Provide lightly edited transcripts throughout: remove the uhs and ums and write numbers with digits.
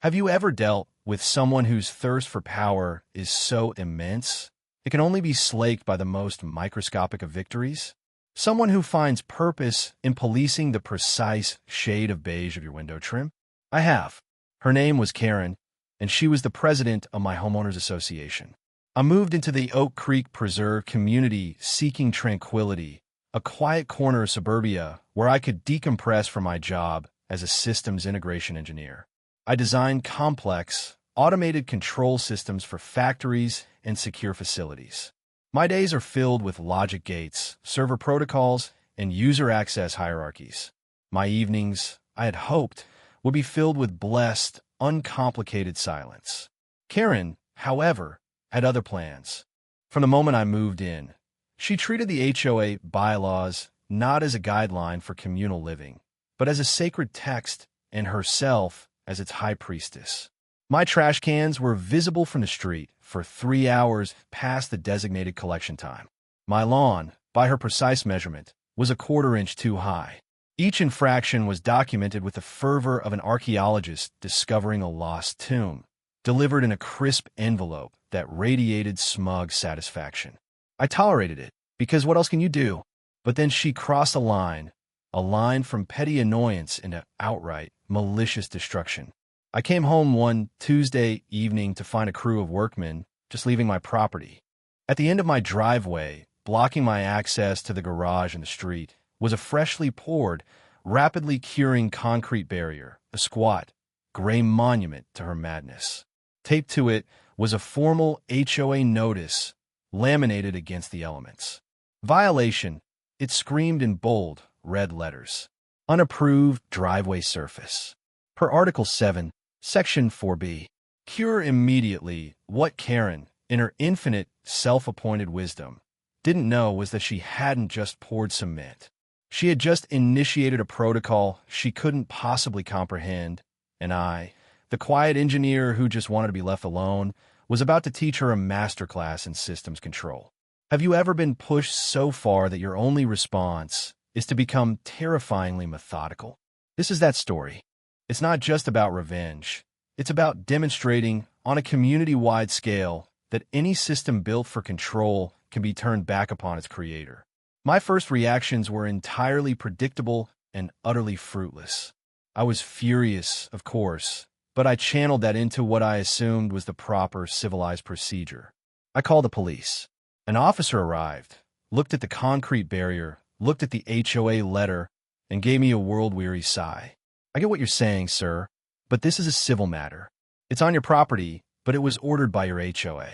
Have you ever dealt with someone whose thirst for power is so immense it can only be slaked by the most microscopic of victories? Someone who finds purpose in policing the precise shade of beige of your window trim? I have. Her name was Karen, and she was the president of my homeowners association. I moved into the Oak Creek Preserve community seeking tranquility, a quiet corner of suburbia where I could decompress from my job as a systems integration engineer. I designed complex, automated control systems for factories and secure facilities. My days are filled with logic gates, server protocols, and user access hierarchies. My evenings, I had hoped, would be filled with blessed, uncomplicated silence. Karen, however, had other plans. From the moment I moved in, she treated the HOA bylaws not as a guideline for communal living, but as a sacred text and herself as its high priestess. My trash cans were visible from the street for 3 hours past the designated collection time. My lawn, by her precise measurement, was a 1/4 inch too high. Each infraction was documented with the fervor of an archaeologist discovering a lost tomb, delivered in a crisp envelope that radiated smug satisfaction. I tolerated it, because what else can you do? But then she crossed a line from petty annoyance into outright, malicious destruction. I came home one Tuesday evening to find a crew of workmen just leaving my property. At the end of my driveway, blocking my access to the garage and the street, was a freshly poured, rapidly curing concrete barrier, a squat, gray monument to her madness. Taped to it was a formal HOA notice laminated against the elements. Violation, it screamed in bold, red letters. Unapproved driveway surface. Per Article 7, Section 4B. Cure immediately what Karen, in her infinite, self-appointed wisdom, didn't know was that she hadn't just poured cement. She had just initiated a protocol she couldn't possibly comprehend, and I, the quiet engineer who just wanted to be left alone, was about to teach her a masterclass in systems control. Have you ever been pushed so far that your only response is to become terrifyingly methodical? This is that story. It's not just about revenge. It's about demonstrating on a community-wide scale that any system built for control can be turned back upon its creator. My first reactions were entirely predictable and utterly fruitless. I was furious, of course, but I channeled that into what I assumed was the proper civilized procedure. I called the police. An officer arrived, looked at the concrete barrier, looked at the HOA letter, and gave me a world-weary sigh. I get what you're saying, sir, but this is a civil matter. It's on your property, but it was ordered by your HOA.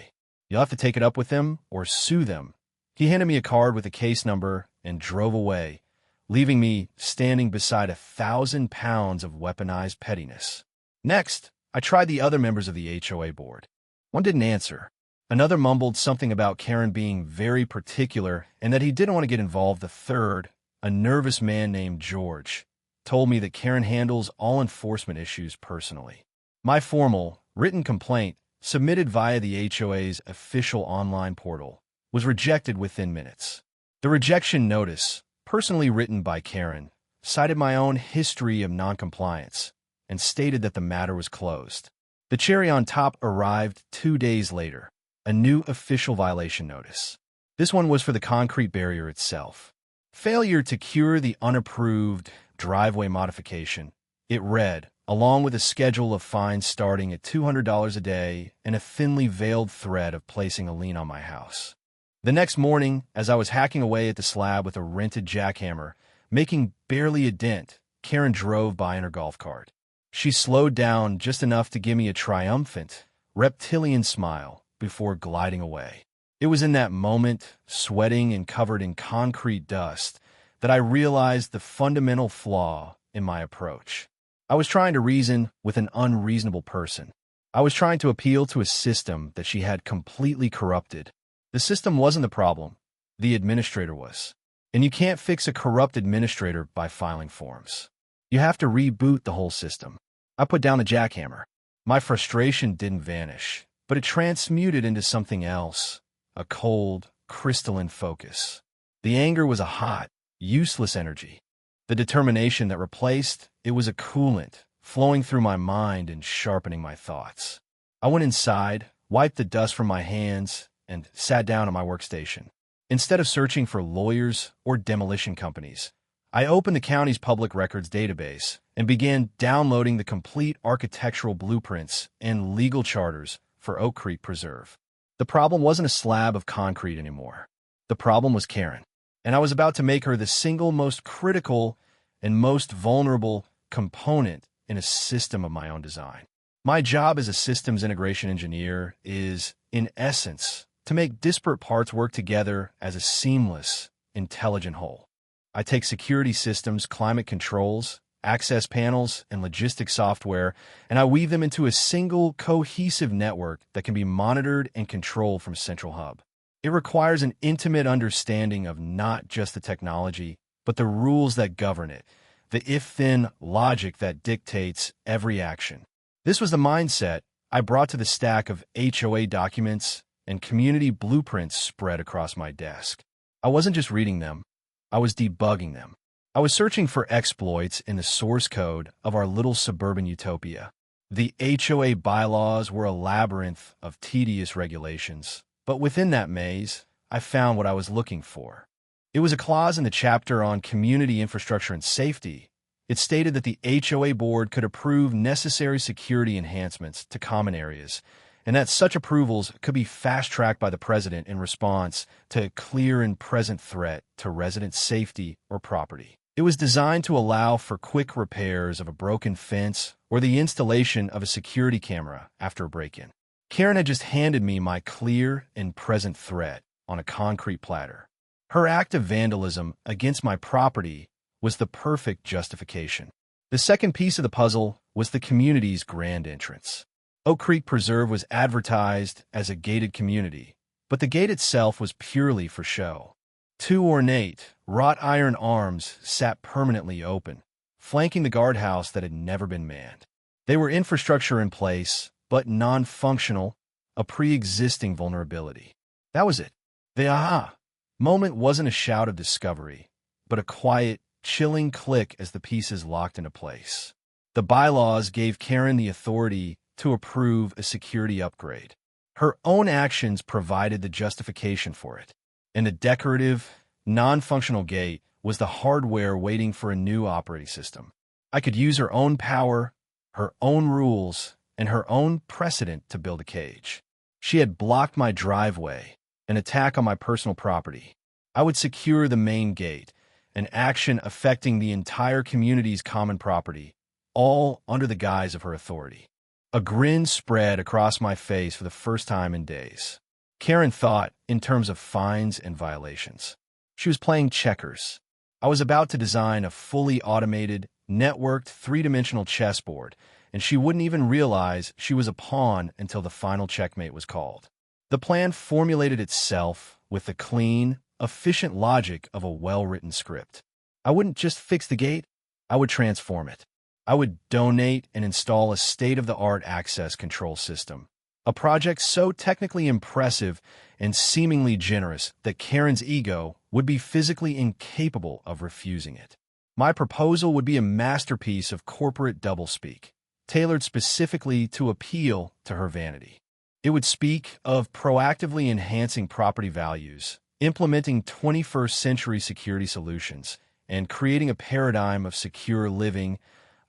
You'll have to take it up with them or sue them. He handed me a card with a case number and drove away, leaving me standing beside 1,000 pounds of weaponized pettiness. Next, I tried the other members of the HOA board. One didn't answer. Another mumbled something about Karen being very particular and that he didn't want to get involved. The third, a nervous man named George, told me that Karen handles all enforcement issues personally. My formal, written complaint, submitted via the HOA's official online portal, was rejected within minutes. The rejection notice, personally written by Karen, cited my own history of noncompliance and stated that the matter was closed. The cherry on top arrived 2 days later, a new official violation notice. This one was for the concrete barrier itself. Failure to cure the unapproved driveway modification. It read, along with a schedule of fines starting at $200 a day and a thinly veiled threat of placing a lien on my house. The next morning, as I was hacking away at the slab with a rented jackhammer, making barely a dent, Karen drove by in her golf cart. She slowed down just enough to give me a triumphant, reptilian smile before gliding away. It was in that moment, sweating and covered in concrete dust, that I realized the fundamental flaw in my approach. I was trying to reason with an unreasonable person. I was trying to appeal to a system that she had completely corrupted. The system wasn't the problem. The administrator was. And you can't fix a corrupt administrator by filing forms. You have to reboot the whole system. I put down the jackhammer. My frustration didn't vanish, but it transmuted into something else, a cold, crystalline focus. The anger was a hot, useless energy. The determination that replaced it was a coolant, flowing through my mind and sharpening my thoughts. I went inside, wiped the dust from my hands, and sat down at my workstation. Instead of searching for lawyers or demolition companies, I opened the county's public records database and began downloading the complete architectural blueprints and legal charters for Oak Creek Preserve. The problem wasn't a slab of concrete anymore. The problem was Karen, and I was about to make her the single most critical and most vulnerable component in a system of my own design. My job as a systems integration engineer is, in essence, to make disparate parts work together as a seamless, intelligent whole. I take security systems, climate controls, access panels, and logistics software, and I weave them into a single, cohesive network that can be monitored and controlled from a central hub. It requires an intimate understanding of not just the technology, but the rules that govern it, the if-then logic that dictates every action. This was the mindset I brought to the stack of HOA documents and community blueprints spread across my desk. I wasn't just reading them, I was debugging them. I was searching for exploits in the source code of our little suburban utopia. The HOA bylaws were a labyrinth of tedious regulations, but within that maze, I found what I was looking for. It was a clause in the chapter on community infrastructure and safety. It stated that the HOA board could approve necessary security enhancements to common areas, and that such approvals could be fast-tracked by the president in response to a clear and present threat to resident safety or property. It was designed to allow for quick repairs of a broken fence or the installation of a security camera after a break-in. Karen had just handed me my clear and present threat on a concrete platter. Her act of vandalism against my property was the perfect justification. The second piece of the puzzle was the community's grand entrance. Oak Creek Preserve was advertised as a gated community, but the gate itself was purely for show. Two ornate, wrought iron arms sat permanently open, flanking the guardhouse that had never been manned. They were infrastructure in place, but non-functional, a pre-existing vulnerability. That was it. The aha moment wasn't a shout of discovery, but a quiet, chilling click as the pieces locked into place. The bylaws gave Karen the authority to approve a security upgrade. Her own actions provided the justification for it, and the decorative, non-functional gate was the hardware waiting for a new operating system. I could use her own power, her own rules, and her own precedent to build a cage. She had blocked my driveway, an attack on my personal property. I would secure the main gate, an action affecting the entire community's common property, all under the guise of her authority. A grin spread across my face for the first time in days. Karen thought in terms of fines and violations. She was playing checkers. I was about to design a fully automated, networked, three-dimensional chessboard, and she wouldn't even realize she was a pawn until the final checkmate was called. The plan formulated itself with the clean, efficient logic of a well-written script. I wouldn't just fix the gate, I would transform it. I would donate and install a state-of-the-art access control system, a project so technically impressive and seemingly generous that Karen's ego would be physically incapable of refusing it. My proposal would be a masterpiece of corporate doublespeak, tailored specifically to appeal to her vanity. It would speak of proactively enhancing property values, implementing 21st century security solutions, and creating a paradigm of secure living.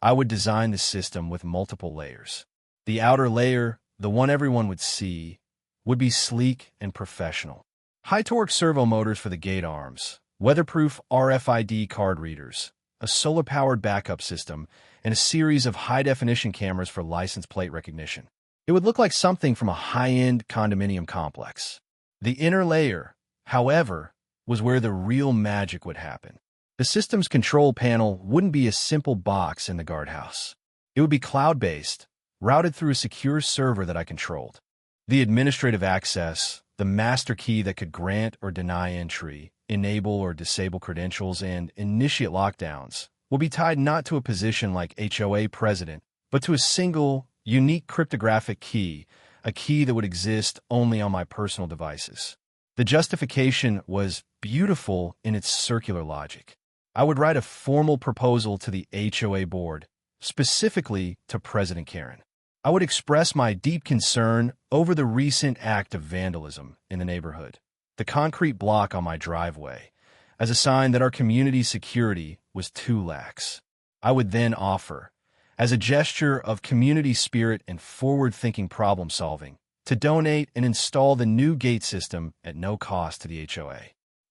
I would design the system with multiple layers. The outer layer, the one everyone would see, would be sleek and professional. High-torque servo motors for the gate arms, weatherproof RFID card readers, a solar-powered backup system, and a series of high-definition cameras for license plate recognition. It would look like something from a high-end condominium complex. The inner layer, however, was where the real magic would happen. The system's control panel wouldn't be a simple box in the guardhouse. It would be cloud-based, routed through a secure server that I controlled. The administrative access, the master key that could grant or deny entry, enable or disable credentials, and initiate lockdowns, will be tied not to a position like HOA president, but to a single, unique cryptographic key, a key that would exist only on my personal devices. The justification was beautiful in its circular logic. I would write a formal proposal to the HOA board, specifically to President Karen. I would express my deep concern over the recent act of vandalism in the neighborhood, the concrete block on my driveway, as a sign that our community's security was too lax. I would then offer, as a gesture of community spirit and forward-thinking problem-solving, to donate and install the new gate system at no cost to the HOA.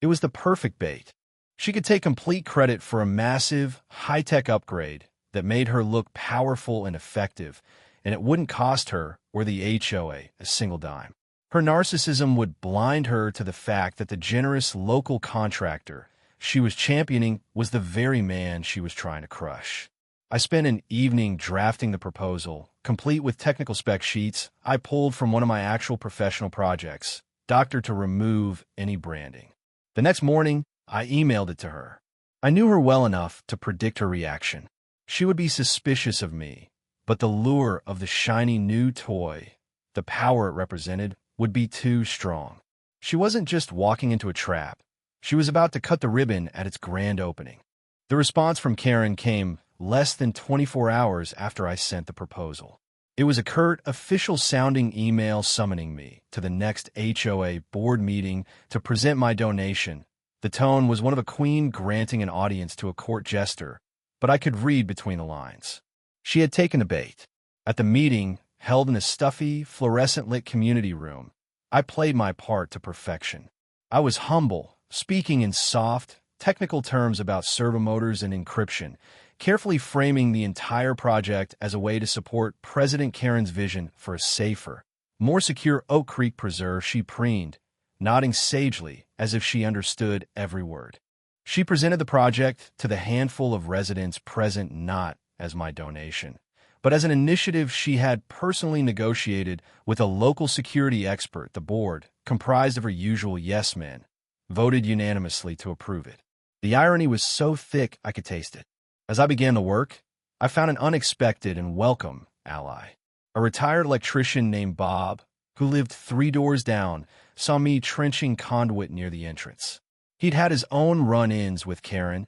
It was the perfect bait. She could take complete credit for a massive, high-tech upgrade that made her look powerful and effective, and it wouldn't cost her or the HOA a single dime. Her narcissism would blind her to the fact that the generous local contractor she was championing was the very man she was trying to crush. I spent an evening drafting the proposal, complete with technical spec sheets I pulled from one of my actual professional projects, doctored to remove any branding. The next morning, I emailed it to her. I knew her well enough to predict her reaction. She would be suspicious of me, but the lure of the shiny new toy, the power it represented, would be too strong. She wasn't just walking into a trap. She was about to cut the ribbon at its grand opening. The response from Karen came less than 24 hours after I sent the proposal. It was a curt, official-sounding email summoning me to the next HOA board meeting to present my donation. The tone was one of a queen granting an audience to a court jester, but I could read between the lines. She had taken the bait. At the meeting, held in a stuffy, fluorescent-lit community room, I played my part to perfection. I was humble, speaking in soft, technical terms about servo motors and encryption, carefully framing the entire project as a way to support President Karen's vision for a safer, more secure Oak Creek preserve. She preened, nodding sagely as if she understood every word. She presented the project to the handful of residents present not as my donation, but as an initiative she had personally negotiated with a local security expert. The board, comprised of her usual yes men, voted unanimously to approve it. The irony was so thick I could taste it. As I began the work, I found an unexpected and welcome ally. A retired electrician named Bob, who lived 3 doors down, saw me trenching conduit near the entrance. He'd had his own run-ins with Karen,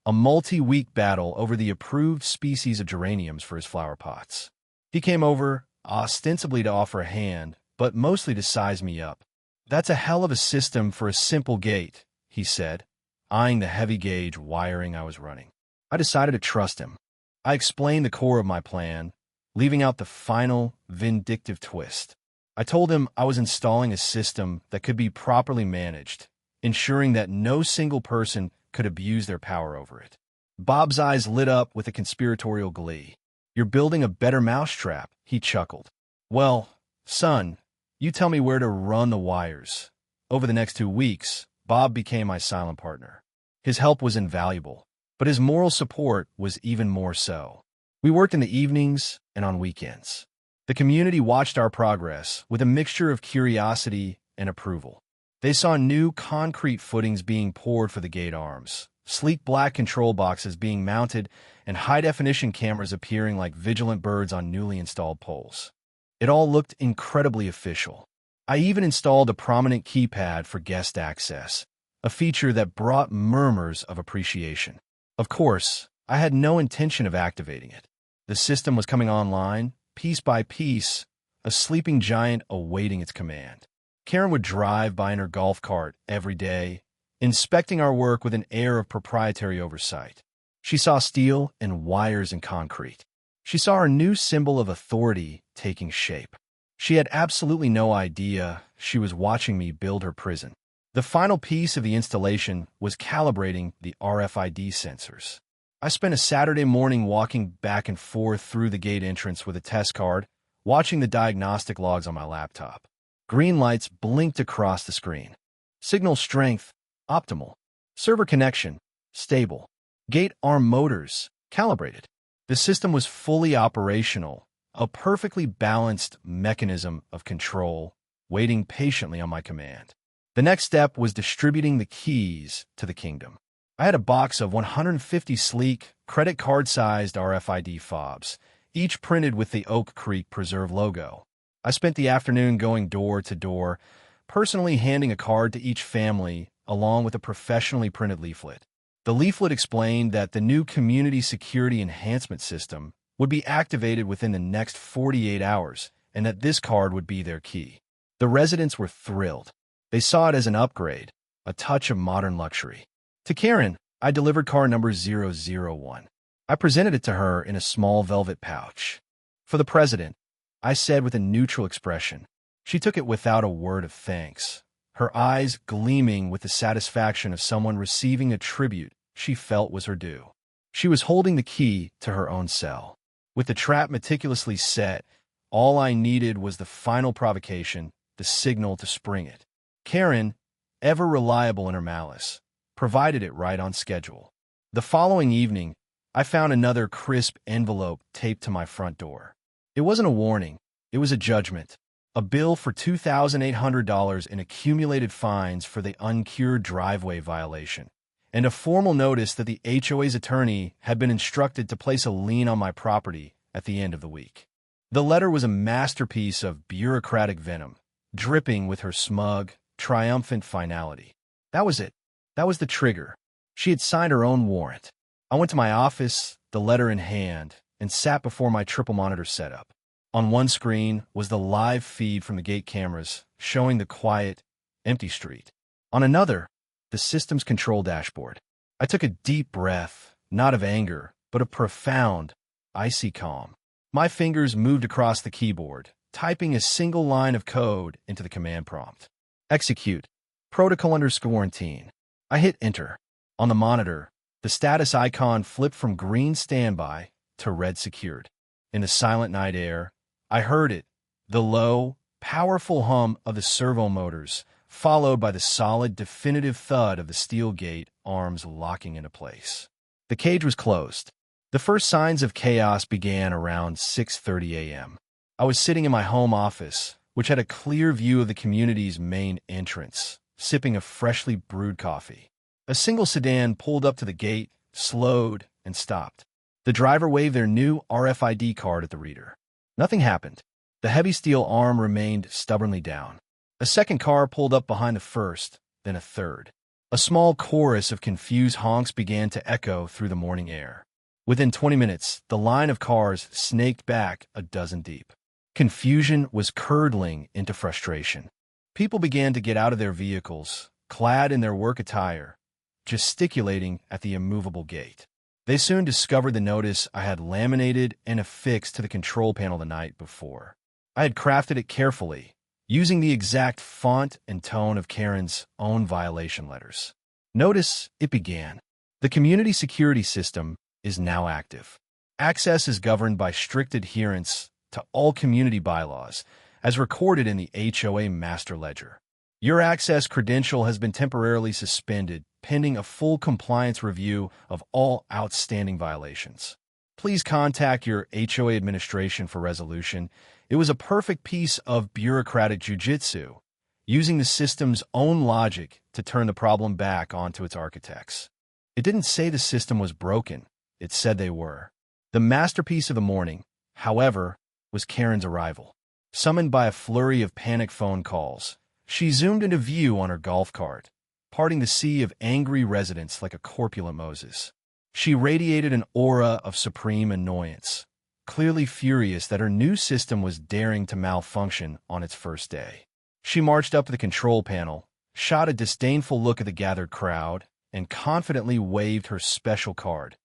a multi-week battle over the approved species of geraniums for his flower pots. He came over, ostensibly to offer a hand, but mostly to size me up. "That's a hell of a system for a simple gate," he said, eyeing the heavy-gauge wiring I was running. I decided to trust him. I explained the core of my plan, leaving out the final, vindictive twist. I told him I was installing a system that could be properly managed, ensuring that no single person could abuse their power over it. Bob's eyes lit up with a conspiratorial glee. "You're building a better mousetrap," he chuckled. "Well, son, you tell me where to run the wires." Over the next 2 weeks, Bob became my silent partner. His help was invaluable, but his moral support was even more so. We worked in the evenings and on weekends. The community watched our progress with a mixture of curiosity and approval. They saw new concrete footings being poured for the gate arms, sleek black control boxes being mounted, and high-definition cameras appearing like vigilant birds on newly installed poles. It all looked incredibly official. I even installed a prominent keypad for guest access, a feature that brought murmurs of appreciation. Of course, I had no intention of activating it. The system was coming online, piece by piece, a sleeping giant awaiting its command. Karen would drive by in her golf cart every day, inspecting our work with an air of proprietary oversight. She saw steel and wires and concrete. She saw our new symbol of authority taking shape. She had absolutely no idea she was watching me build her prison. The final piece of the installation was calibrating the RFID sensors. I spent a Saturday morning walking back and forth through the gate entrance with a test card, watching the diagnostic logs on my laptop. Green lights blinked across the screen. Signal strength, optimal. Server connection, stable. Gate arm motors, calibrated. The system was fully operational, a perfectly balanced mechanism of control, waiting patiently on my command. The next step was distributing the keys to the kingdom. I had a box of 150 sleek, credit card-sized RFID fobs, each printed with the Oak Creek Preserve logo. I spent the afternoon going door to door, personally handing a card to each family along with a professionally printed leaflet. The leaflet explained that the new community security enhancement system would be activated within the next 48 hours and that this card would be their key. The residents were thrilled. They saw it as an upgrade, a touch of modern luxury. To Karen, I delivered card number 001. I presented it to her in a small velvet pouch. For the president, I said with a neutral expression. She took it without a word of thanks, her eyes gleaming with the satisfaction of someone receiving a tribute she felt was her due. She was holding the key to her own cell. With the trap meticulously set, all I needed was the final provocation, the signal to spring it. Karen, ever reliable in her malice, provided it right on schedule. The following evening, I found another crisp envelope taped to my front door. It wasn't a warning, it was a judgment. A bill for $2,800 in accumulated fines for the uncured driveway violation, and a formal notice that the HOA's attorney had been instructed to place a lien on my property at the end of the week. The letter was a masterpiece of bureaucratic venom, dripping with her smug, triumphant finality. That was it. That was the trigger. She had signed her own warrant. I went to my office, the letter in hand, and sat before my triple monitor setup. On one screen was the live feed from the gate cameras showing the quiet, empty street. On another, the system's control dashboard. I took a deep breath, not of anger, but of profound, icy calm. My fingers moved across the keyboard, typing a single line of code into the command prompt. Execute. Protocol_quarantine. I hit enter. On the monitor, the status icon flipped from green standby to red secured. In the silent night air, I heard it, the low, powerful hum of the servo motors, followed by the solid, definitive thud of the steel gate arms locking into place. The cage was closed. The first signs of chaos began around 6:30 a.m. I was sitting in my home office, which had a clear view of the community's main entrance, sipping a freshly brewed coffee. A single sedan pulled up to the gate, slowed, and stopped. The driver waved their new RFID card at the reader. Nothing happened. The heavy steel arm remained stubbornly down. A second car pulled up behind the first, then a third. A small chorus of confused honks began to echo through the morning air. Within 20 minutes, the line of cars snaked back a dozen deep. Confusion was curdling into frustration. People began to get out of their vehicles, clad in their work attire, gesticulating at the immovable gate. They soon discovered the notice I had laminated and affixed to the control panel the night before. I had crafted it carefully, using the exact font and tone of Karen's own violation letters. Notice it began. The community security system is now active. Access is governed by strict adherence to all community bylaws, as recorded in the HOA Master Ledger. Your access credential has been temporarily suspended, pending a full compliance review of all outstanding violations. Please contact your HOA administration for resolution. It was a perfect piece of bureaucratic jujitsu, using the system's own logic to turn the problem back onto its architects. It didn't say the system was broken. It said they were. The masterpiece of the morning, however, was Karen's arrival. Summoned by a flurry of panic phone calls, she zoomed into view on her golf cart, parting the sea of angry residents like a corpulent Moses. She radiated an aura of supreme annoyance, clearly furious that her new system was daring to malfunction on its first day. She marched up to the control panel, shot a disdainful look at the gathered crowd, and confidently waved her special card,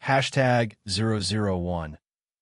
#001,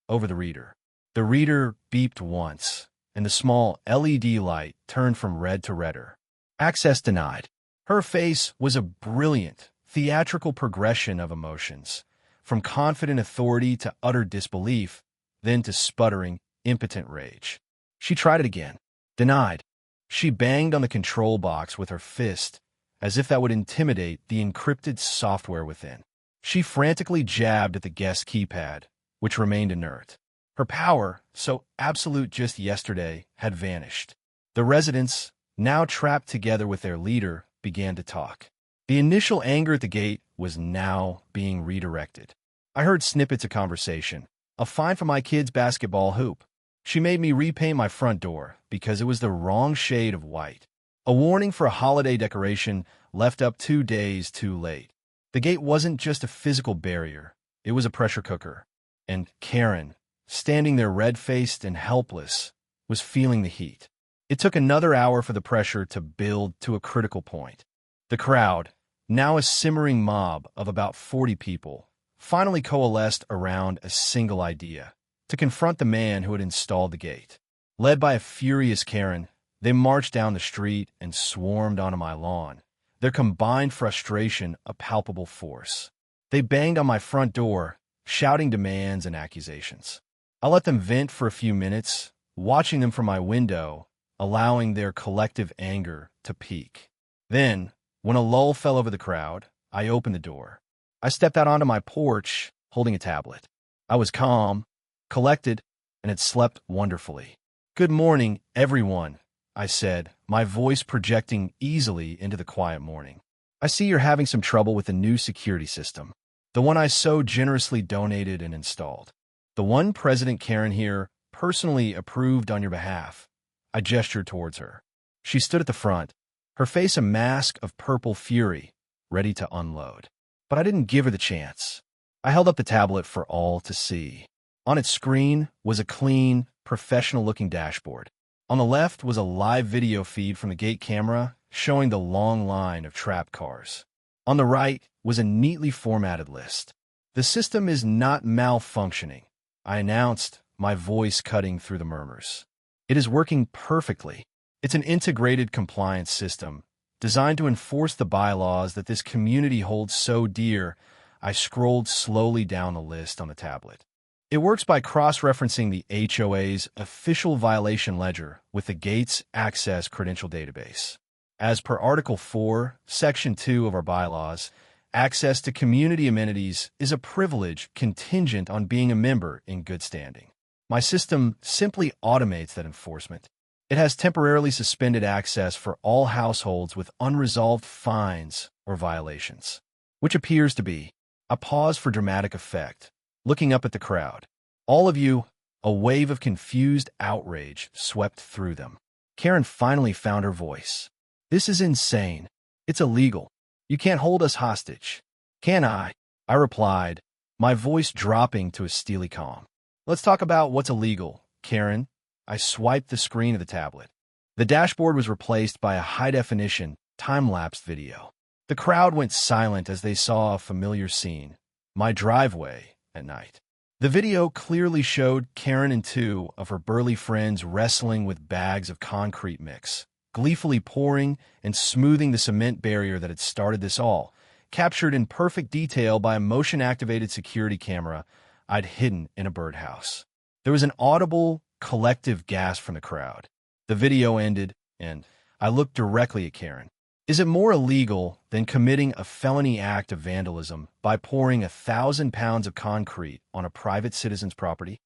over the reader. The reader beeped once, and the small LED light turned from red to redder. Access denied. Her face was a brilliant, theatrical progression of emotions, from confident authority to utter disbelief, then to sputtering, impotent rage. She tried it again. Denied. She banged on the control box with her fist, as if that would intimidate the encrypted software within. She frantically jabbed at the guest keypad, which remained inert. Her power, so absolute just yesterday, had vanished. The residents, now trapped together with their leader, began to talk. The initial anger at the gate was now being redirected. I heard snippets of conversation. A fine for my kid's basketball hoop. She made me repaint my front door because it was the wrong shade of white. A warning for a holiday decoration left up 2 days too late. The gate wasn't just a physical barrier. It was a pressure cooker. And Karen, standing there red-faced and helpless, was feeling the heat. It took another hour for the pressure to build to a critical point. The crowd, now a simmering mob of about 40 people, finally coalesced around a single idea: to confront the man who had installed the gate. Led by a furious Karen, they marched down the street and swarmed onto my lawn, their combined frustration a palpable force. They banged on my front door, shouting demands and accusations. I let them vent for a few minutes, watching them from my window, allowing their collective anger to peak. Then, when a lull fell over the crowd, I opened the door. I stepped out onto my porch, holding a tablet. I was calm, collected, and had slept wonderfully. "Good morning, everyone," I said, my voice projecting easily into the quiet morning. "I see you're having some trouble with the new security system, the one I so generously donated and installed. The one President Karen here personally approved on your behalf." I gestured towards her. She stood at the front, her face a mask of purple fury, ready to unload. But I didn't give her the chance. I held up the tablet for all to see. On its screen was a clean, professional-looking dashboard. On the left was a live video feed from the gate camera showing the long line of trapped cars. On the right was a neatly formatted list. "The system is not malfunctioning," I announced, my voice cutting through the murmurs. "It is working perfectly. It's an integrated compliance system designed to enforce the bylaws that this community holds so dear." I scrolled slowly down the list on the tablet. "It works by cross-referencing the HOA's official violation ledger with the Gates Access Credential Database. As per Article 4, Section 2 of our bylaws, access to community amenities is a privilege contingent on being a member in good standing. My system simply automates that enforcement. It has temporarily suspended access for all households with unresolved fines or violations." Which appears to be. I paused for dramatic effect, looking up at the crowd. All of you, a wave of confused outrage swept through them. Karen finally found her voice. "This is insane. It's illegal. You can't hold us hostage." "Can I?" I replied, my voice dropping to a steely calm. "Let's talk about what's illegal, Karen." I swiped the screen of the tablet. The dashboard was replaced by a high-definition, time-lapse video. The crowd went silent as they saw a familiar scene: my driveway at night. The video clearly showed Karen and two of her burly friends wrestling with bags of concrete mix, gleefully pouring and smoothing the cement barrier that had started this all, captured in perfect detail by a motion-activated security camera I'd hidden in a birdhouse. There was an audible, collective gasp from the crowd. The video ended, and I looked directly at Karen. "Is it more illegal than committing a felony act of vandalism by pouring 1,000 pounds of concrete on a private citizen's property?"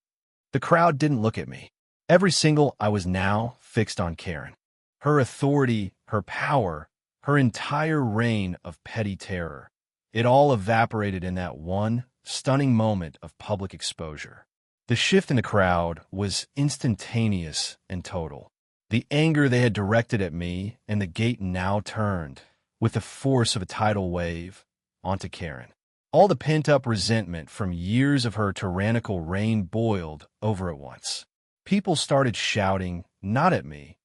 The crowd didn't look at me. Every single I was now fixed on Karen. Her authority, her power, her entire reign of petty terror. It all evaporated in that one stunning moment of public exposure. The shift in the crowd was instantaneous and total. The anger they had directed at me and the gate now turned, with the force of a tidal wave, onto Karen. All the pent-up resentment from years of her tyrannical reign boiled over at once. People started shouting, not at me,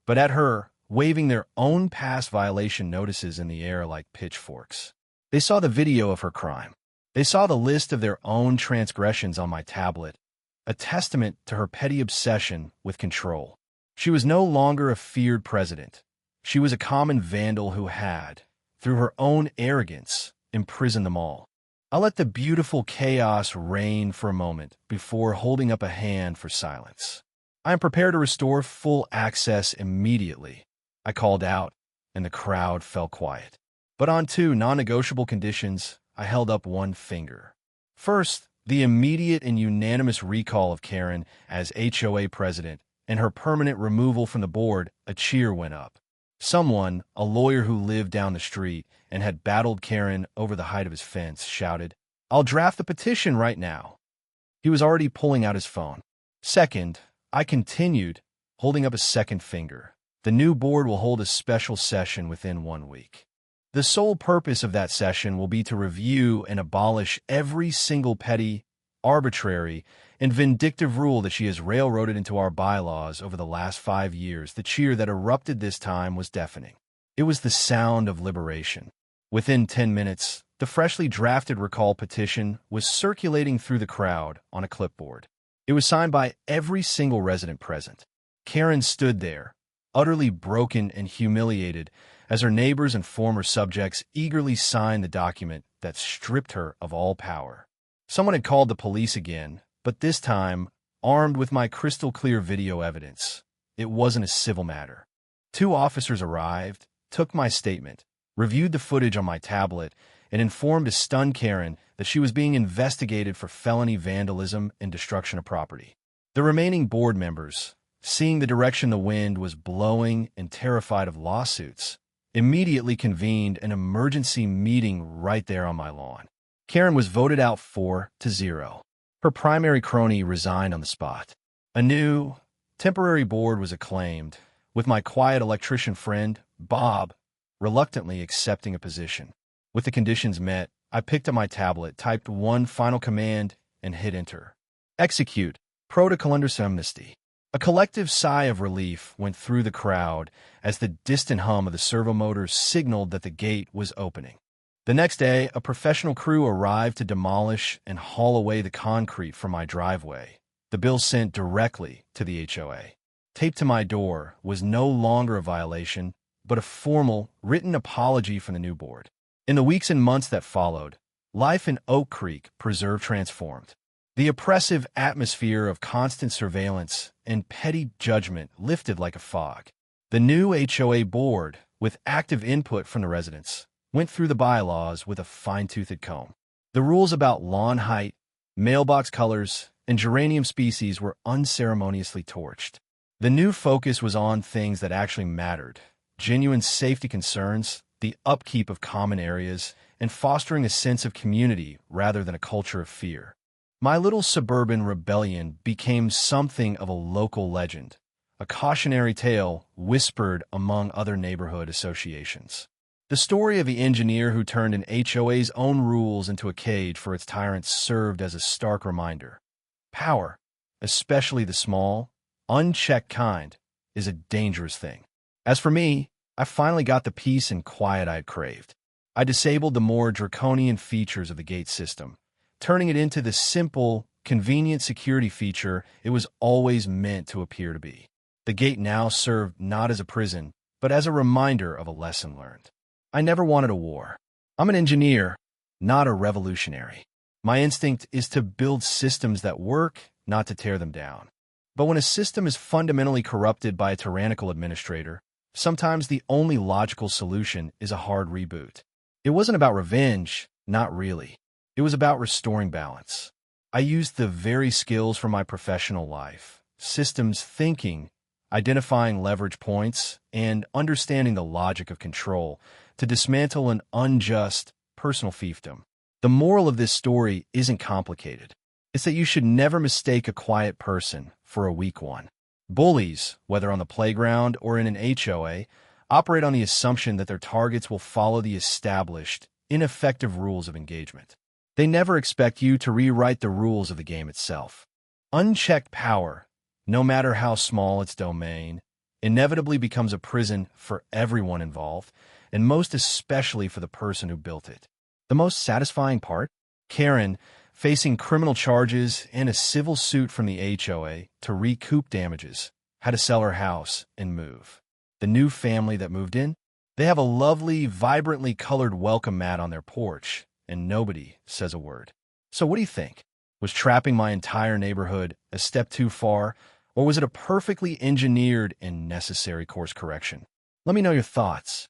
but at her, waving their own past violation notices in the air like pitchforks. They saw the video of her crime. They saw the list of their own transgressions on my tablet, a testament to her petty obsession with control. She was no longer a feared president. She was a common vandal who had, through her own arrogance, imprisoned them all. I let the beautiful chaos reign for a moment before holding up a hand for silence. "I am prepared to restore full access immediately," I called out, and the crowd fell quiet. But on two non-negotiable conditions, I held up one finger. First, the immediate and unanimous recall of Karen as HOA president and her permanent removal from the board. A cheer went up. Someone, a lawyer who lived down the street and had battled Karen over the height of his fence, shouted, "I'll draft the petition right now." He was already pulling out his phone. Second, I continued, holding up a second finger. "The new board will hold a special session within 1 week. The sole purpose of that session will be to review and abolish every single petty, arbitrary, and vindictive rule that she has railroaded into our bylaws over the last 5 years. The cheer that erupted this time was deafening. It was the sound of liberation. Within 10 minutes, the freshly drafted recall petition was circulating through the crowd on a clipboard. It was signed by every single resident present. Karen stood there, utterly broken and humiliated, as her neighbors and former subjects eagerly signed the document that stripped her of all power. Someone had called the police again, but this time, armed with my crystal-clear video evidence. It wasn't a civil matter. 2 officers arrived, took my statement, reviewed the footage on my tablet, and informed a stunned Karen that she was being investigated for felony vandalism and destruction of property. The remaining board members, seeing the direction the wind was blowing and terrified of lawsuits, immediately convened an emergency meeting right there on my lawn. Karen was voted out 4-0. Her primary crony resigned on the spot. A new, temporary board was acclaimed, with my quiet electrician friend, Bob, reluctantly accepting a position. With the conditions met, I picked up my tablet, typed one final command, and hit enter. Execute. Protocol under amnesty. A collective sigh of relief went through the crowd as the distant hum of the servo motors signaled that the gate was opening. The next day, a professional crew arrived to demolish and haul away the concrete from my driveway, the bill sent directly to the HOA. Taped to my door was no longer a violation, but a formal, written apology from the new board. In the weeks and months that followed, life in Oak Creek Preserve transformed. The oppressive atmosphere of constant surveillance and petty judgment lifted like a fog. The new HOA board, with active input from the residents, went through the bylaws with a fine-toothed comb. The rules about lawn height, mailbox colors, and geranium species were unceremoniously torched. The new focus was on things that actually mattered: genuine safety concerns, the upkeep of common areas, and fostering a sense of community rather than a culture of fear. My little suburban rebellion became something of a local legend, a cautionary tale whispered among other neighborhood associations. The story of the engineer who turned an HOA's own rules into a cage for its tyrants served as a stark reminder. Power, especially the small, unchecked kind, is a dangerous thing. As for me, I finally got the peace and quiet I had craved. I disabled the more draconian features of the gate system, turning it into the simple, convenient security feature it was always meant to appear to be. The gate now served not as a prison, but as a reminder of a lesson learned. I never wanted a war. I'm an engineer, not a revolutionary. My instinct is to build systems that work, not to tear them down. But when a system is fundamentally corrupted by a tyrannical administrator, sometimes the only logical solution is a hard reboot. It wasn't about revenge, not really. It was about restoring balance. I used the very skills from my professional life: systems thinking, identifying leverage points, and understanding the logic of control to dismantle an unjust, personal fiefdom. The moral of this story isn't complicated. It's that you should never mistake a quiet person for a weak one. Bullies, whether on the playground or in an HOA, operate on the assumption that their targets will follow the established, ineffective rules of engagement. They never expect you to rewrite the rules of the game itself. Unchecked power, no matter how small its domain, inevitably becomes a prison for everyone involved, and most especially for the person who built it. The most satisfying part? Karen, facing criminal charges and a civil suit from the HOA to recoup damages, had to sell her house and move. The new family that moved in? They have a lovely, vibrantly colored welcome mat on their porch, and nobody says a word. So what do you think? Was trapping my entire neighborhood a step too far, or was it a perfectly engineered and necessary course correction? Let me know your thoughts.